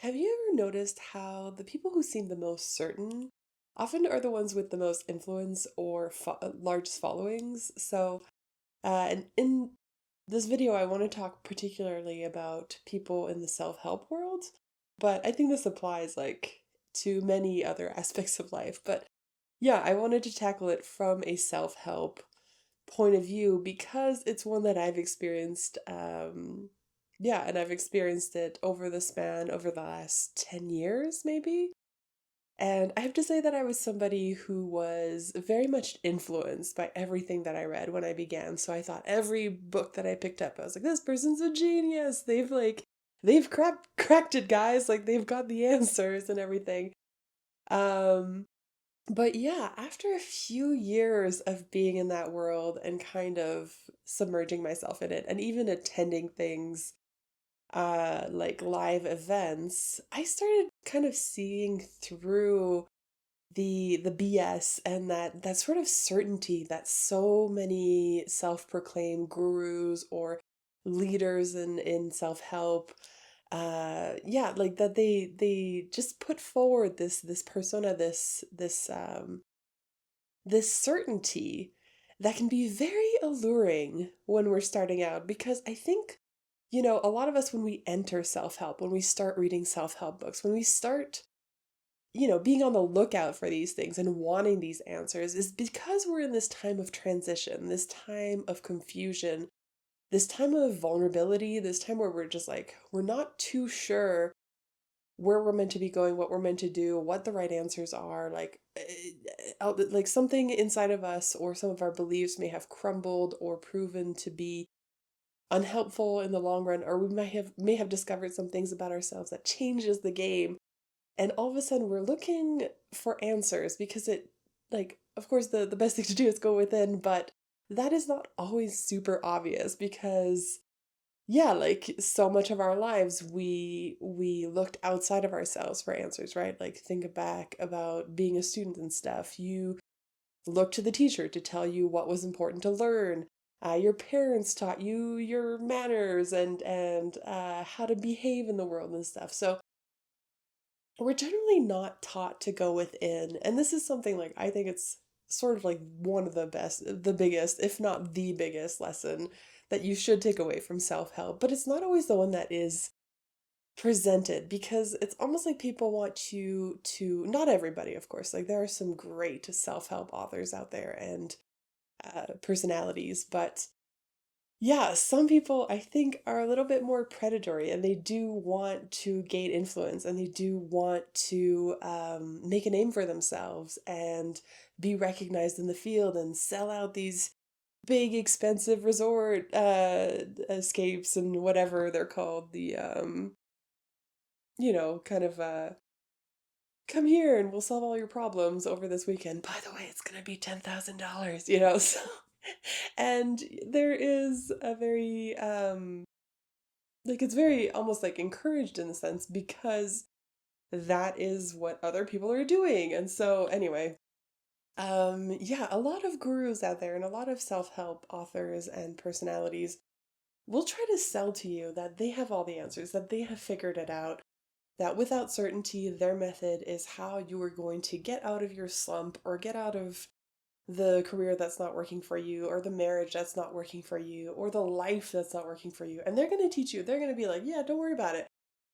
Have you ever noticed how the people who seem the most certain often are the ones with the most influence or largest followings? And in this video, I want to talk particularly about people in the self-help world, but I think this applies to many other aspects of life. But yeah, I wanted to tackle it from a self-help point of view because it's one that I've experienced. Yeah, and I've experienced it over the last 10 years, maybe. And I have to say that I was somebody who was very much influenced by everything that I read when I began. So I thought every book that I picked up, I was like, this person's a genius. They've cracked it, guys. Like they've got the answers and everything. Um, but yeah, after a few years of being in that world and kind of submerging myself in it and even attending things like live events, I started kind of seeing through the BS and that sort of certainty that so many self-proclaimed gurus or leaders in self-help yeah, like that they just put forward this persona, this certainty that can be very alluring when we're starting out because I think a lot of us when we enter self-help, when we start reading self-help books, when we start being on the lookout for these things and wanting these answers is because we're in this time of transition, this time of confusion, this time of vulnerability, this time where we're just like we're not too sure where we're meant to be going, what we're meant to do, what the right answers are. Like something inside of us or some of our beliefs may have crumbled or proven to be unhelpful in the long run, or we may have discovered some things about ourselves that changes the game. And all of a sudden we're looking for answers because of course the best thing to do is go within, but that is not always super obvious because yeah, like so much of our lives we looked outside of ourselves for answers, right? Like think back about being a student and stuff. You looked to the teacher to tell you what was important to learn. Your parents taught you your manners and how to behave in the world and stuff. So we're generally not taught to go within. And this is something like I think it's sort of like one of the biggest, if not the biggest lesson that you should take away from self-help, but it's not always the one that is presented because it's almost like people want you to, not everybody, of course, like there are some great self-help authors out there and personalities, but yeah, some people I think are a little bit more predatory and they do want to gain influence and they do want to make a name for themselves and be recognized in the field and sell out these big expensive resort escapes and whatever they're called. Kind of come here and we'll solve all your problems over this weekend. By the way, it's going to be $10,000, so and there is a very like it's very almost like encouraged in the sense because that is what other people are doing. And so anyway, yeah, a lot of gurus out there and a lot of self-help authors and personalities will try to sell to you that they have all the answers, that they have figured it out, that without certainty their method is how you are going to get out of your slump or get out of the career that's not working for you or the marriage that's not working for you or the life that's not working for you. And they're going to teach you. They're going to be like, "Yeah, don't worry about it.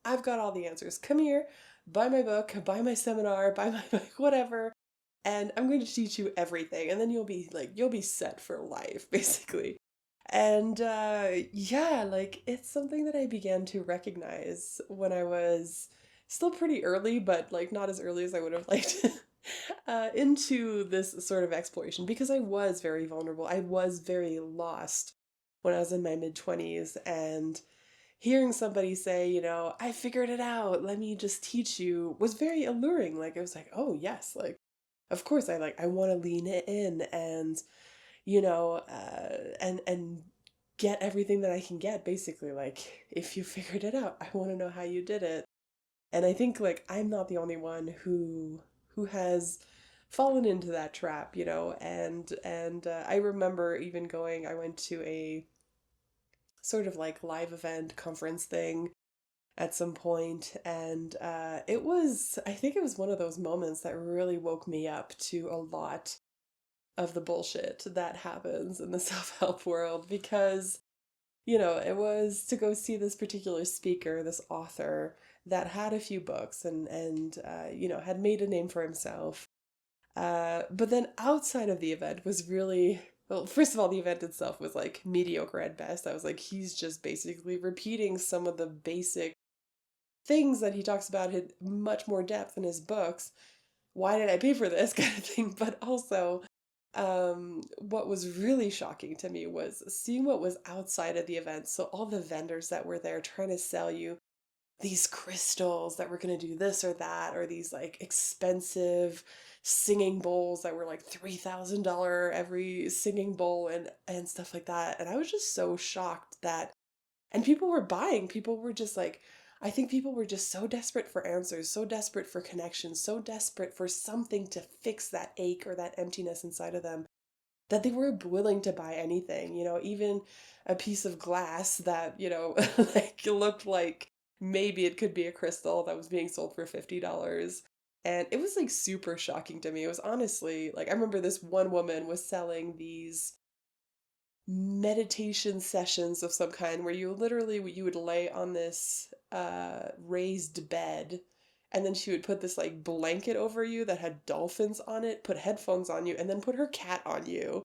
I've got all the answers. Come here, buy my book, buy my seminar, buy my book, whatever, and I'm going to teach you everything." And then you'll be set for life basically. And yeah, like it's something that I began to recognize when I was still pretty early, but like not as early as I would have liked into this sort of exploration because I was very vulnerable. I was very lost when I was in my mid 20s. And hearing somebody say, I figured it out, let me just teach you, was very alluring. Like, it was like, oh, yes, like, of course, I want to lean in and, and get everything that I can get, basically. Like, if you figured it out, I want to know how you did it. And I think like I'm not the only one who has fallen into that trap, and I remember even I went to a sort of like live event conference thing at some point, and I think it was one of those moments that really woke me up to a lot of the bullshit that happens in the self-help world because it was to go see this particular speaker, this author that had a few books and had made a name for himself. But then outside of the event was really, well, first of all, the event itself was like mediocre at best. I was like, he's just basically repeating some of the basic things that he talks about in much more depth in his books. Why did I pay for this kind of thing? But also, what was really shocking to me was seeing what was outside of the event. So all the vendors that were there trying to sell you these crystals that were going to do this or that, or these like expensive singing bowls that were like $3,000 every singing bowl and stuff like that. And I was just so shocked that, and people were buying. People were just like, I think people were just so desperate for answers, so desperate for connection, so desperate for something to fix that ache or that emptiness inside of them that they were willing to buy anything, even a piece of glass that, like looked like maybe it could be a crystal that was being sold for $50. And it was like super shocking to me. It was honestly like, I remember this one woman was selling these meditation sessions of some kind where you would lay on this raised bed, and then she would put this like blanket over you that had dolphins on it, put headphones on you, and then put her cat on you.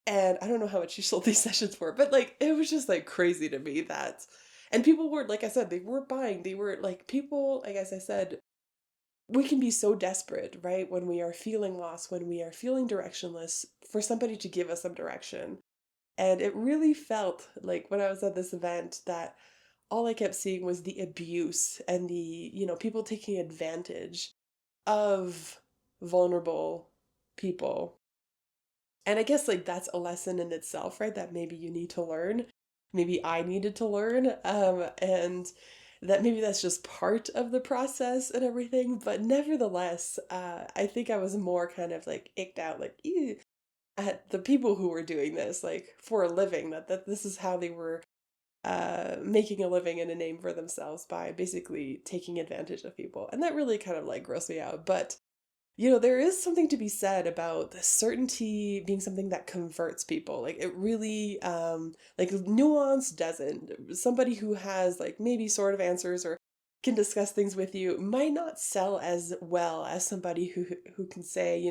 And I don't know how much she sold these sessions for, but like it was just like crazy to me that, and people were, like I said, they were buying. They were like, people, like as I said, we can be so desperate, right? When we are feeling lost, when we are feeling directionless, for somebody to give us some direction. And it really felt like when I was at this event that all I kept seeing was the abuse and people taking advantage of vulnerable people. And I guess like that's a lesson in itself, right? That maybe you need to learn. Maybe I needed to learn. And that maybe that's just part of the process and everything. But nevertheless, I think I was more kind of like icked out, like, ew, at the people who were doing this, like for a living, that this is how they were making a living and a name for themselves by basically taking advantage of people. And that really kind of like grossed me out. But there is something to be said about the certainty being something that converts people. Like it really, like nuance doesn't. Somebody who has like maybe sort of answers or can discuss things with you might not sell as well as somebody who can say,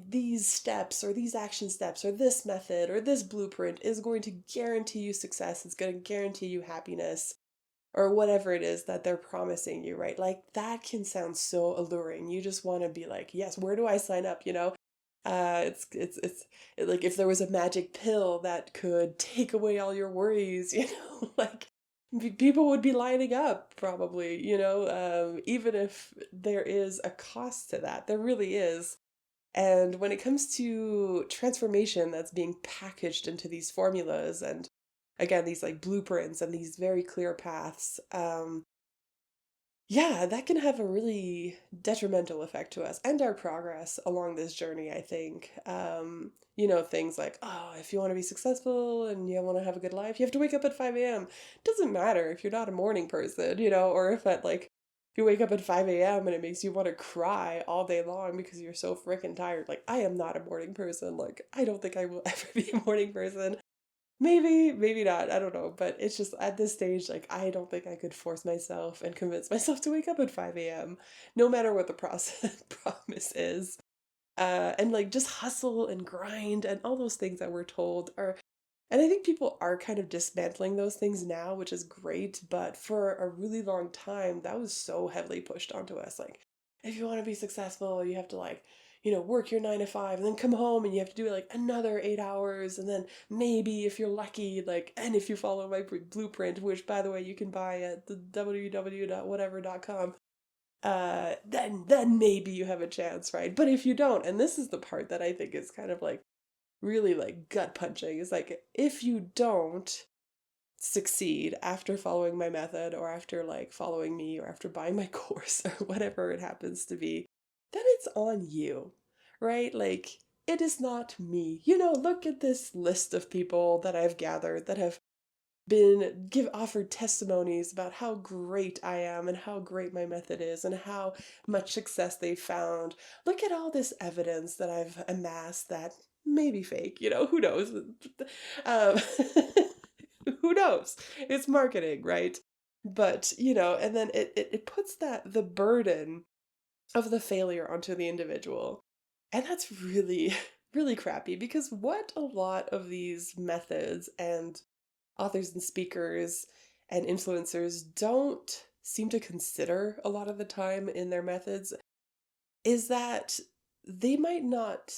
these steps or these action steps or this method or this blueprint is going to guarantee you success. It's going to guarantee you happiness or whatever it is that they're promising you, right? Like that can sound so alluring. You just want to be like, yes, where do I sign up? Like if there was a magic pill that could take away all your worries, like people would be lining up probably, even if there is a cost to that. There really is. And when it comes to transformation that's being packaged into these formulas and again, these like blueprints and these very clear paths, yeah, that can have a really detrimental effect to us and our progress along this journey, I think. Things like, oh, if you want to be successful and you want to have a good life, you have to wake up at 5 a.m. Doesn't matter if you're not a morning person, or if at like you wake up at 5 a.m. and it makes you want to cry all day long because you're so freaking tired. Like, I am not a morning person. Like, I don't think I will ever be a morning person. Maybe, maybe not. I don't know. But it's just at this stage, like, I don't think I could force myself and convince myself to wake up at 5 a.m., no matter what the process promise is. And like just hustle and grind and all those things that we're told are, and I think people are kind of dismantling those things now, which is great. But for a really long time, that was so heavily pushed onto us. Like, if you want to be successful, you have to like, work your 9 to 5 and then come home and you have to do like another 8 hours. And then maybe if you're lucky, like, and if you follow my blueprint, which by the way, you can buy at the www.whatever.com, then maybe you have a chance, right? But if you don't, and this is the part that I think is kind of like really like gut punching, is like if you don't succeed after following my method or after like following me or after buying my course or whatever it happens to be, then it's on you, right? Like it is not me. Look at this list of people that I've gathered that have been give offered testimonies about how great I am and how great my method is and how much success they've found. Look at all this evidence that I've amassed that may be fake, who knows? Um, who knows? It's marketing, right? But, and then it puts the burden of the failure onto the individual. And that's really, really crappy because what a lot of these methods and authors and speakers and influencers don't seem to consider a lot of the time in their methods is that they might not,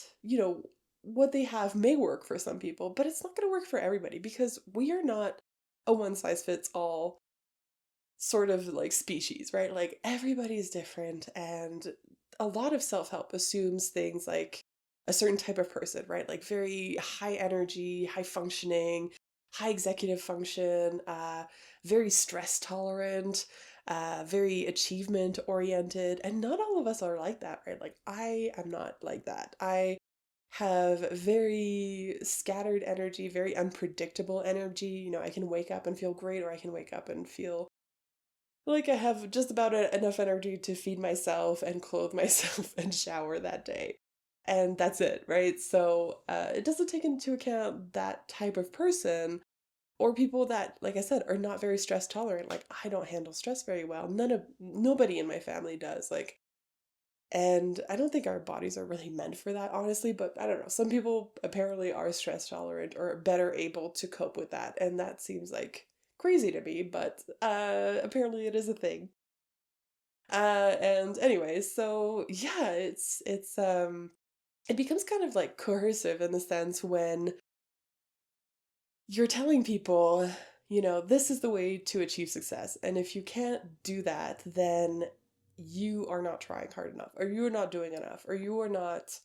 what they have may work for some people, but it's not going to work for everybody because we are not a one size fits all sort of like species, right? Like everybody's different, and a lot of self help assumes things like a certain type of person, right? Like very high energy, high functioning, high executive function, very stress tolerant, very achievement oriented. And not all of us are like that, right? Like I am not like that. I have very scattered energy, very unpredictable energy. I can wake up and feel great, or I can wake up and feel like I have just about enough energy to feed myself and clothe myself and shower that day. And that's it, right? So it doesn't take into account that type of person or people that, like I said, are not very stress tolerant. Like I don't handle stress very well. Nobody in my family does. Like, and I don't think our bodies are really meant for that, honestly, but I don't know. Some people apparently are stress tolerant or better able to cope with that. And that seems like crazy to me, but apparently it is a thing. And anyways, so yeah, it becomes kind of like coercive in the sense when you're telling people, this is the way to achieve success. And if you can't do that, then you are not trying hard enough, or you are not doing enough, or you are not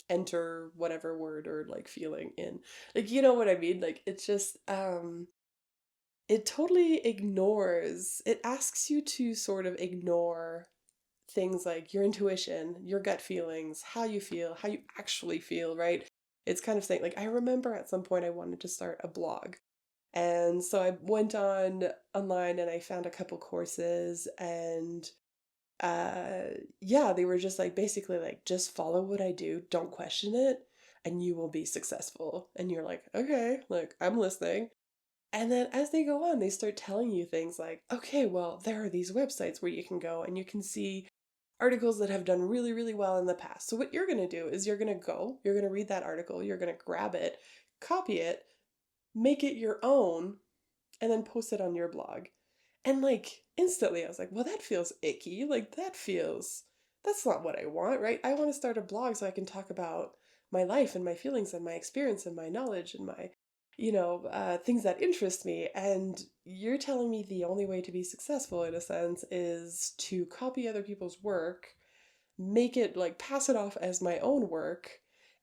enter whatever word or like feeling in. Like, you know what I mean? Like it's just it totally ignores, it asks you to sort of ignore things like your intuition, your gut feelings, how you feel, how you actually feel, right? It's kind of saying, like, I remember at some point I wanted to start a blog. And so I went online and I found a couple courses and yeah, they were just like basically like just follow what I do, don't question it, and you will be successful. And you're like, okay, like I'm listening. And then as they go on, they start telling you things like, okay, well, there are these websites where you can go and you can see articles that have done really, really well in the past. So what you're going to do is you're going to read that article, you're going to grab it, copy it, make it your own, and then post it on your blog. And like instantly I was like, well, that feels icky. Like that's not what I want, right? I want to start a blog so I can talk about my life and my feelings and my experience and my knowledge and my, things that interest me. And you're telling me the only way to be successful, in a sense, is to copy other people's work, make it like pass it off as my own work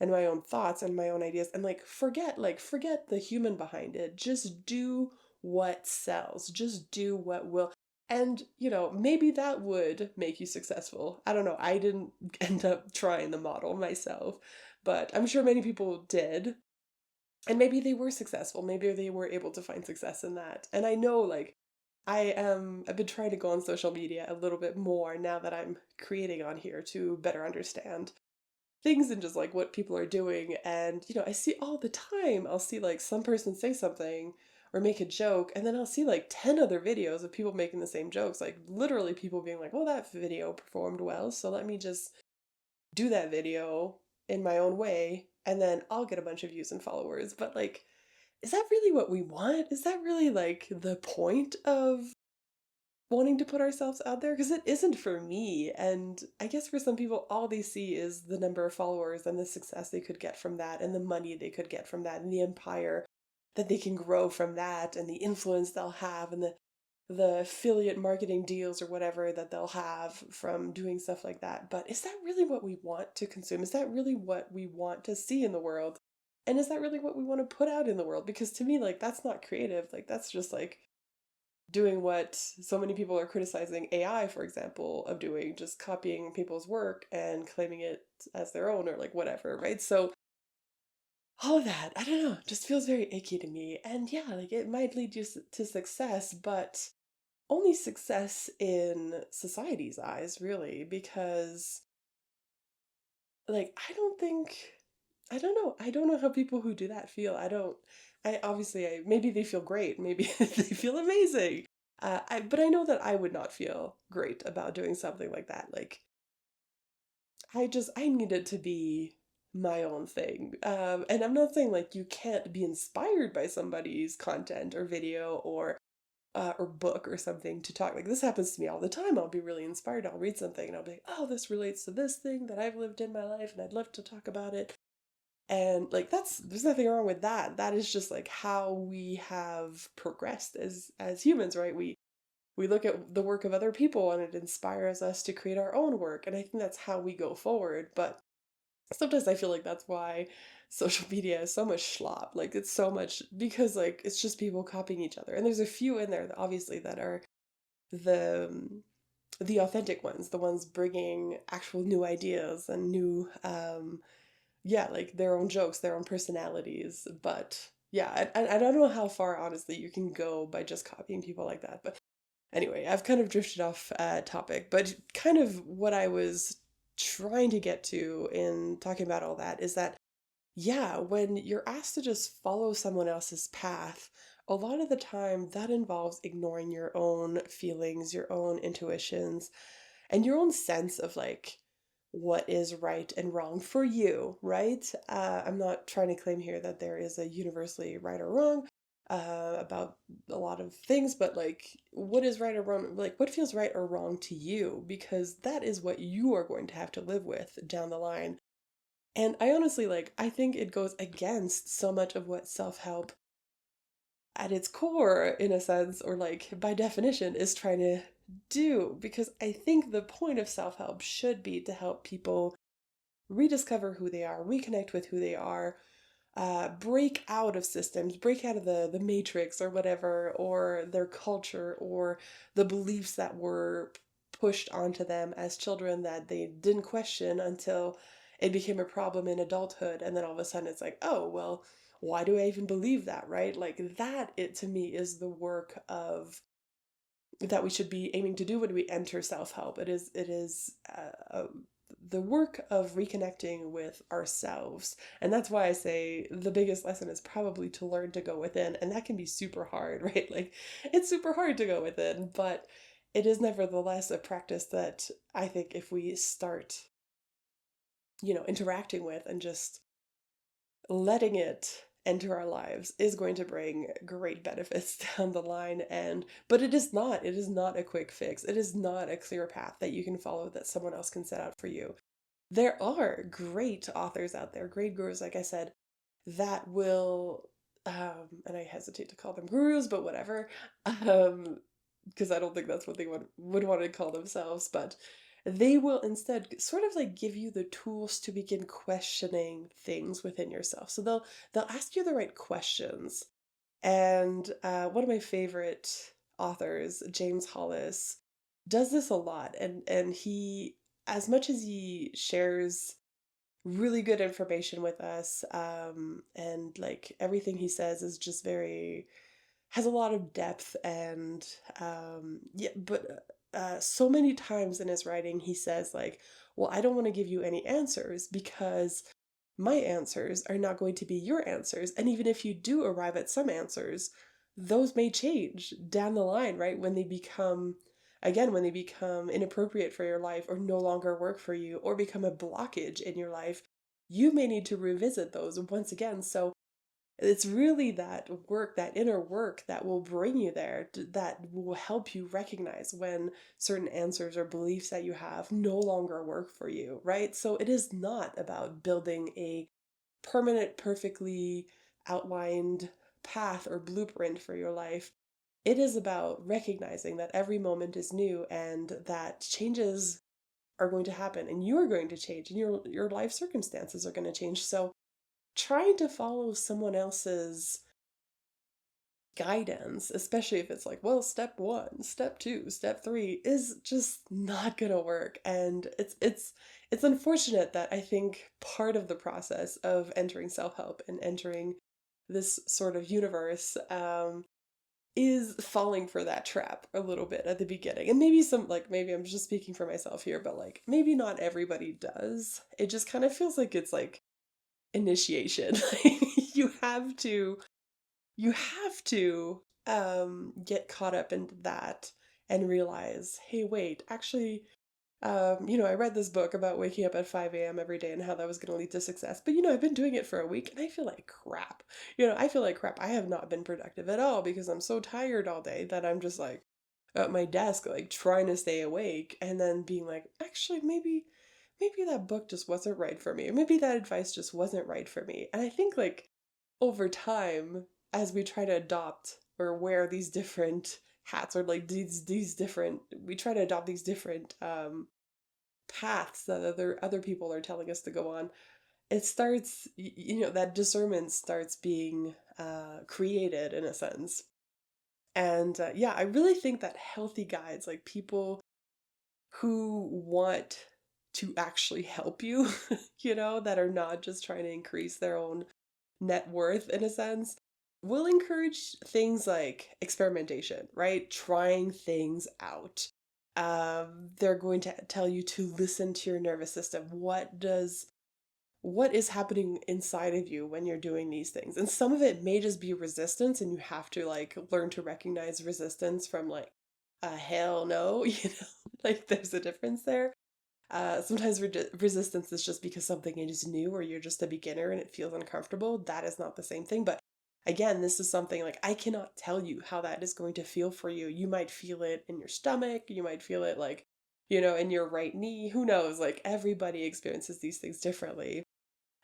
and my own thoughts and my own ideas, and like forget the human behind it. Just do what sells, just do what will. And maybe that would make you successful. I don't know, I didn't end up trying the model myself, but I'm sure many people did, and maybe they were successful, maybe they were able to find success in that. And I know, like, I've been trying to go on social media a little bit more now that I'm creating on here to better understand things and just like what people are doing. And I see all the time, I'll see like some person say something or make a joke, and then I'll see like 10 other videos of people making the same jokes, like literally people being like, well, that video performed well, so let me just do that video in my own way, and then I'll get a bunch of views and followers. But like, is that really what we want? Is that really like the point of wanting to put ourselves out there? Because it isn't for me. And I guess for some people, all they see is the number of followers and the success they could get from that, and the money they could get from that, and the empire that they can grow from that, and the influence they'll have, and the affiliate marketing deals or whatever that they'll have from doing stuff like that. But is that really what we want to consume? Is that really what we want to see in the world? And is that really what we want to put out in the world? Because to me, like, that's not creative. Like, that's just like doing what so many people are criticizing AI, for example, of doing, just copying people's work and claiming it as their own or like whatever, right? So all of that, I don't know, just feels very icky to me. And yeah, like it might lead you to success, but only success in society's eyes, really, because like I don't know. I don't know how people who do that feel. I obviously maybe they feel great, maybe they feel amazing. But I know that I would not feel great about doing something like that. Like I need it to be my own thing. And I'm not saying like you can't be inspired by somebody's content or video or book or something to talk. Like this happens to me all the time. I'll be really inspired. I'll read something and I'll be like, oh, this relates to this thing that I've lived in my life and I'd love to talk about it. And like there's nothing wrong with that. That is just like how we have progressed as humans, right? We look at the work of other people and it inspires us to create our own work. And I think that's how we go forward. But sometimes I feel like that's why social media is so much schlop. Like it's so much because like it's just people copying each other. And there's a few in there that obviously that are the the authentic ones, the ones bringing actual new ideas and new yeah, like their own jokes, their own personalities. But yeah, I don't know how far honestly you can go by just copying people like that. But anyway, I've kind of drifted off topic, but kind of what I was trying to get to in talking about all that is that, yeah, when you're asked to just follow someone else's path, a lot of the time that involves ignoring your own feelings, your own intuitions, and your own sense of like what is right and wrong for you, right? I'm not trying to claim here that there is a universally right or wrong about a lot of things, but like what is right or wrong, like what feels right or wrong to you, because that is what you are going to have to live with down the line. And I honestly like, I think it goes against so much of what self help at its core, in a sense, or like by definition, is trying to do. Because I think the point of self help should be to help people rediscover who they are, reconnect with who they are, break out of systems, break out of the matrix or whatever, or their culture, or the beliefs that were pushed onto them as children that they didn't question until it became a problem in adulthood. And then all of a sudden it's like, oh, well, why do I even believe that, right? Like that, it to me is the work of that we should be aiming to do when we enter self-help. It is the work of reconnecting with ourselves. And that's why I say the biggest lesson is probably to learn to go within. And that can be super hard, right? Like it's super hard to go within, but it is nevertheless a practice that I think if we start, interacting with and just letting it enter our lives is going to bring great benefits down the line. And but it is not a quick fix. It is not a clear path that you can follow that someone else can set out for you. There are great authors out there, great gurus, like I said, that will and I hesitate to call them gurus, but whatever. Because I don't think that's what they would want to call themselves, but they will instead sort of like give you the tools to begin questioning things within yourself. So they'll ask you the right questions. And one of my favorite authors, James Hollis, does this a lot. And he, as much as he shares really good information with us, and like everything he says is just very has a lot of depth and yeah, but so many times in his writing he says like, well, I don't want to give you any answers because my answers are not going to be your answers, and even if you do arrive at some answers, those may change down the line, right? When they become inappropriate for your life or no longer work for you or become a blockage in your life, you may need to revisit those once again. So it's really that work, that inner work that will bring you there, that will help you recognize when certain answers or beliefs that you have no longer work for you, right? So it is not about building a permanent, perfectly outlined path or blueprint for your life. It is about recognizing that every moment is new and that changes are going to happen and you're going to change and your life circumstances are going to change. So trying to follow someone else's guidance, especially if it's like, well, step one, step two, step three, is just not gonna work. And it's unfortunate that I think part of the process of entering self-help and entering this sort of universe is falling for that trap a little bit at the beginning. And maybe some, like, maybe I'm just speaking for myself here, but like maybe not everybody does. It just kind of feels like it's like initiation. you have to you have to get caught up into that and realize, hey, wait, actually, I read this book about waking up at 5 a.m. every day and how that was going to lead to success. But, I've been doing it for a week and I feel like crap. I feel like crap. I have not been productive at all because I'm so tired all day that I'm just like at my desk, like trying to stay awake and then being like, actually, maybe that book just wasn't right for me. Maybe that advice just wasn't right for me. And I think like over time, as we try to adopt or wear these different hats or like these different we try to adopt these different paths that other people are telling us to go on, it starts that discernment starts being created in a sense. And yeah, I really think that healthy guides, like people who want to actually help you, that are not just trying to increase their own net worth in a sense, will encourage things like experimentation, right? Trying things out. They're going to tell you to listen to your nervous system. What is happening inside of you when you're doing these things? And some of it may just be resistance, and you have to like learn to recognize resistance from like a hell no, like there's a difference there. Sometimes resistance is just because something is new or you're just a beginner and it feels uncomfortable. That is not the same thing. But again, this is something like I cannot tell you how that is going to feel for you. You might feel it in your stomach. You might feel it like, in your right knee. Who knows? Like everybody experiences these things differently.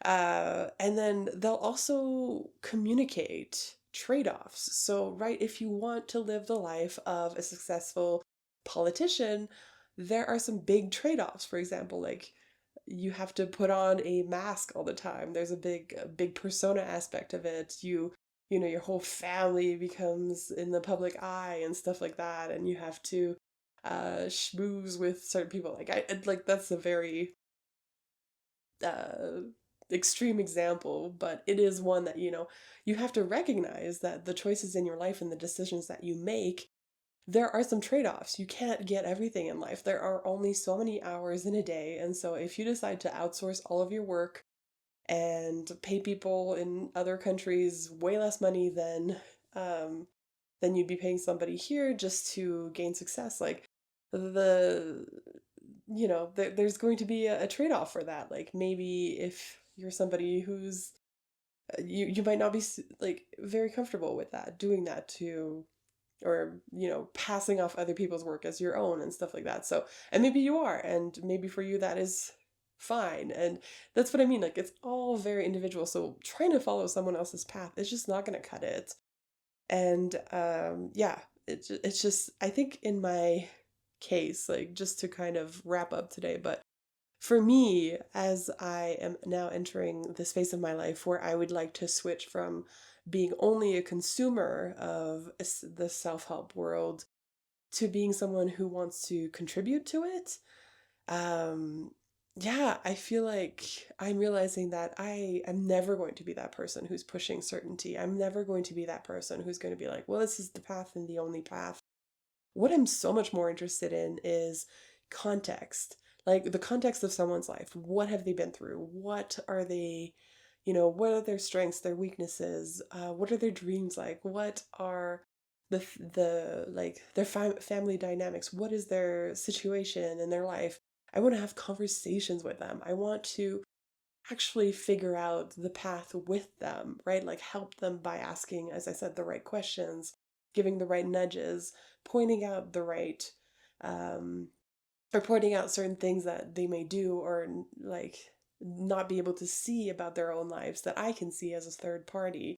And then they'll also communicate trade offs. So, right, if you want to live the life of a successful politician, there are some big trade offs. For example, like you have to put on a mask all the time. There's a big persona aspect of it. Your whole family becomes in the public eye and stuff like that, and you have to schmooze with certain people. Like that's a very uh extreme example, but it is one that you have to recognize that the choices in your life and the decisions that you make, there are some trade-offs. You can't get everything in life. There are only so many hours in a day, and so if you decide to outsource all of your work and pay people in other countries way less money um than you'd be paying somebody here just to gain success, like the there's going to be a trade-off for that. Like maybe if you're somebody who's you might not be like very comfortable with that, doing that to, or passing off other people's work as your own and stuff like that. So, and maybe you are, and maybe for you that is fine. And that's what I mean, like it's all very individual. So trying to follow someone else's path is just not going to cut it. And yeah, it's just, I think in my case, like just to kind of wrap up today, but for me, as I am now entering this phase of my life where I would like to switch from being only a consumer of the self-help world to being someone who wants to contribute to it, um, yeah, I feel like I'm realizing that I am never going to be that person who's pushing certainty. I'm never going to be that person who's going to be like, well, this is the path and the only path. What I'm so much more interested in is context, like the context of someone's life. What have they been through? What are they, what are their strengths, their weaknesses? What are their dreams like? What are the like their family dynamics? What is their situation in their life? I want to have conversations with them. I want to actually figure out the path with them, right? Like help them by asking, as I said, the right questions, giving the right nudges, pointing out the right, um, or pointing out certain things that they may do or like not be able to see about their own lives that I can see as a third party.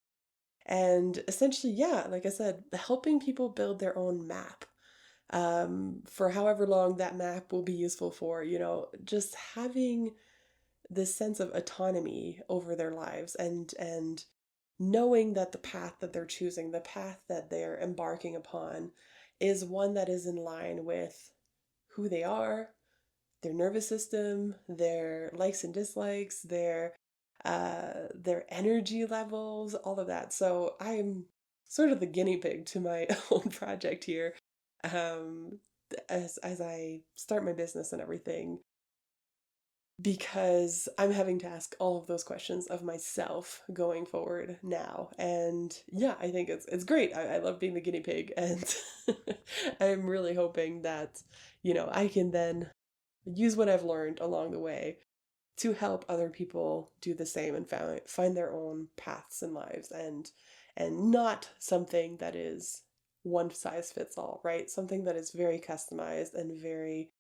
And essentially, yeah, like I said, helping people build their own map, for however long that map will be useful for, just having this sense of autonomy over their lives and knowing that the path that they're choosing, the path that they're embarking upon, is one that is in line with who they are, their nervous system, their likes and dislikes, their energy levels, all of that. So I'm sort of the guinea pig to my own project here. Um, as I start my business and everything, because I'm having to ask all of those questions of myself going forward now. And yeah, I think it's great. I love being the guinea pig, and I'm really hoping that, I can then use what I've learned along the way to help other people do the same and find their own paths in lives, and not something that is one size fits all, right? Something that is very customized and very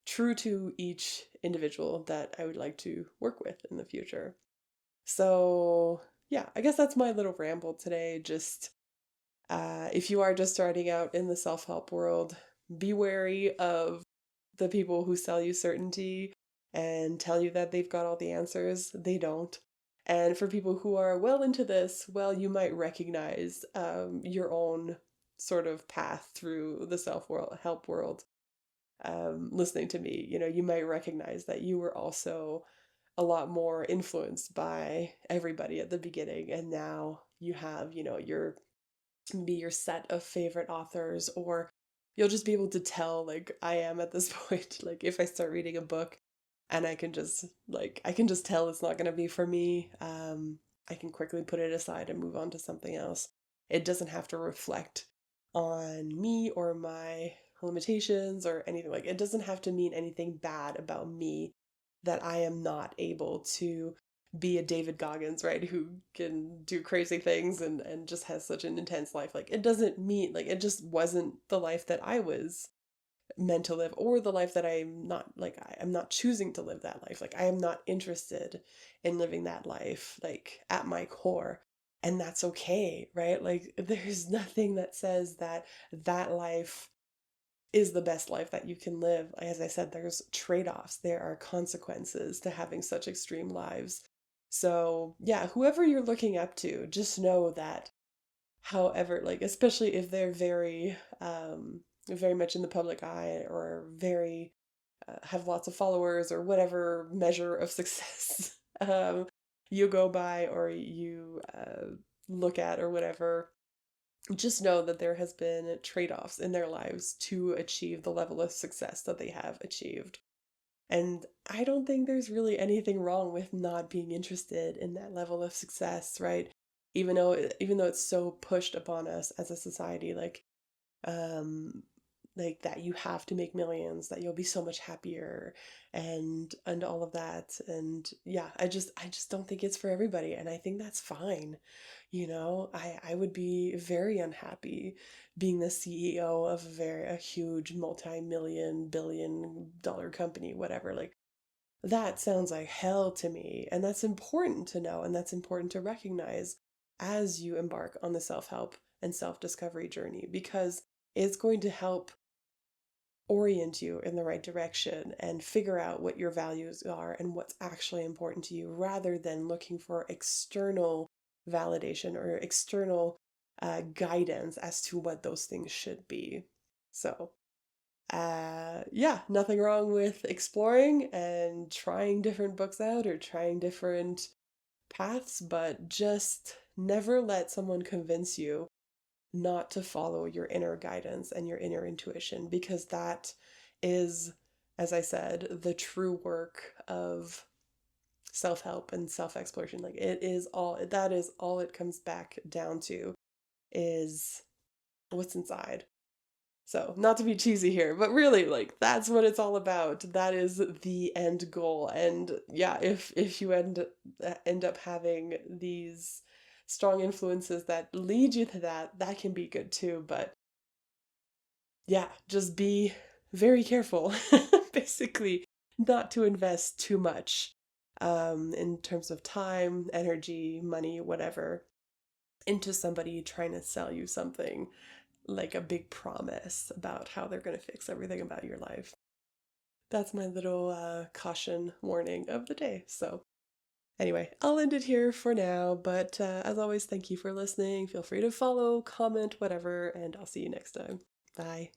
true to each individual that I would like to work with in the future. So, yeah, I guess that's my little ramble today. Just if you are just starting out in the self help world, be wary of the people who sell you certainty and tell you that they've got all the answers. They don't. And for people who are well into this, well, you might recognize your own sort of path through the self help world. Listening to me, you might recognize that you were also a lot more influenced by everybody at the beginning, and now you have, your maybe your set of favorite authors, or you'll just be able to tell, like I am at this point. Like if I start reading a book and I can just tell it's not going to be for me, I can quickly put it aside and move on to something else. It doesn't have to reflect on me or my limitations or anything. Like it doesn't have to mean anything bad about me that I am not able to be a David Goggins, right, who can do crazy things and just has such an intense life. Like it doesn't mean, like, it just wasn't the life that I was meant to live, or the life that I'm not choosing to live that life. Like I am not interested in living that life, like at my core. And that's okay, right? Like there's nothing that says that that life is the best life that you can live. As I said, there's trade-offs, there are consequences to having such extreme lives. So, yeah, whoever you're looking up to, just know that, however, like, especially if they're very much in the public eye, or very have lots of followers, or whatever measure of success you go by, or you look at, or whatever, just know that there has been trade-offs in their lives to achieve the level of success that they have achieved. And I don't think there's really anything wrong with not being interested in that level of success, right? Even though it's so pushed upon us as a society, um like that you have to make millions, that you'll be so much happier, and all of that. And yeah, I just don't think it's for everybody, and I think that's fine. I would be very unhappy being the CEO of a huge multi-million billion dollar company, whatever. Like that sounds like hell to me, and that's important to know, and that's important to recognize as you embark on the self-help and self-discovery journey, because it's going to help orient you in the right direction and figure out what your values are and what's actually important to you, rather than looking for external validation or external guidance as to what those things should be. So, yeah, nothing wrong with exploring and trying different books out, or trying different paths, but just never let someone convince you not to follow your inner guidance and your inner intuition, because that is, as I said, the true work of self help and self exploration. Like that is all it comes back down to, is what's inside. So, not to be cheesy here, but really, like, that's what it's all about. That is the end goal. And yeah, if you end up having these strong influences that lead you to that, that can be good too. But yeah, just be very careful, basically, not to invest too much in terms of time, energy, money, whatever, into somebody trying to sell you something, like a big promise about how they're going to fix everything about your life. That's my little caution warning of the day. So, Anyway, I'll end it here for now, but as always, thank you for listening. Feel free to follow, comment, whatever, and I'll see you next time. Bye.